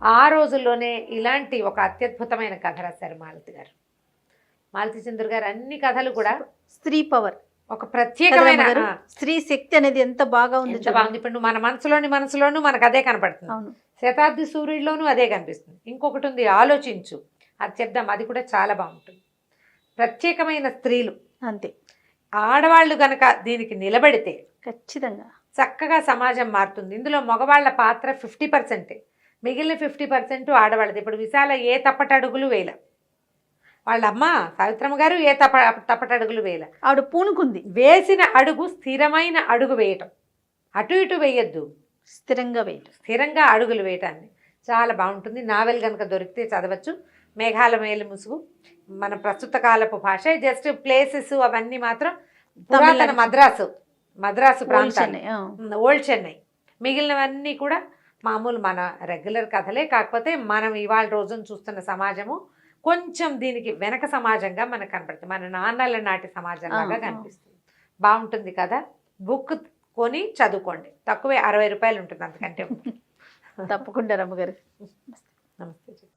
[SPEAKER 3] ఆ రోజుల్లోనే ఇలాంటి ఒక అత్యద్భుతమైన కథ రాశారు మాలతి గారు. మాలతి చంద్ర గారు అన్ని కథలు కూడా
[SPEAKER 2] స్త్రీ పవర్, ఒక
[SPEAKER 3] ప్రత్యేకమైన
[SPEAKER 2] స్త్రీ శక్తి అనేది ఎంత బాగా ఉంది.
[SPEAKER 3] ఇప్పుడు మన మనసులోను మనకు అదే కనపడుతుంది. శతాబ్ది సూర్యుడిలోనూ అదే కనిపిస్తుంది. ఇంకొకటి ఉంది, ఆలోచించు, అది చెప్దాం, అది కూడా చాలా బాగుంటుంది. ప్రత్యేకమైన స్త్రీలు,
[SPEAKER 2] అంతే.
[SPEAKER 3] ఆడవాళ్ళు గనక దీనికి నిలబడితే
[SPEAKER 2] ఖచ్చితంగా
[SPEAKER 3] చక్కగా సమాజం మారుతుంది. ఇందులో మగవాళ్ళ పాత్ర 50%, మిగిలిన 50% ఆడవాళ్ళది. ఇప్పుడు విశాల ఏ తప్పటడుగులు వేల, వాళ్ళ అమ్మ సావిత్రమ్మ గారు ఏ తప్పటడుగులు వేల.
[SPEAKER 2] ఆవిడ పూనుకుంది.
[SPEAKER 3] వేసిన అడుగు స్థిరమైన అడుగు వేయటం, అటు ఇటు వేయద్దు,
[SPEAKER 2] స్థిరంగా వేయటం,
[SPEAKER 3] స్థిరంగా అడుగులు వేయటాన్ని చాలా బాగుంటుంది. నావెల్ కనుక దొరికితే చదవచ్చు. మేఘాల మేలు ముసుగు మన ప్రస్తుత కాలపు భాష. జస్ట్ ప్లేసెస్ అవన్నీ మాత్రం పురాతన మద్రాసు ప్రాంతాన్ని, ఓల్డ్ చెన్నై. మిగిలినవన్నీ కూడా మామూలు మన రెగ్యులర్ కథలే. కాకపోతే మనం ఇవాళ రోజున చూస్తున్న సమాజము కొంచెం దీనికి వెనక సమాజంగా మనకు కనపడుతుంది. మన నాన్నల నాటి సమాజంలాగా కనిపిస్తుంది. బాగుంటుంది కదా. బుక్ కొని చదువుకోండి, తక్కువే 60 రూపాయలు ఉంటుంది, అంతకంటే.
[SPEAKER 2] తప్పకుండా రమ్మగారు.
[SPEAKER 3] నమస్తే.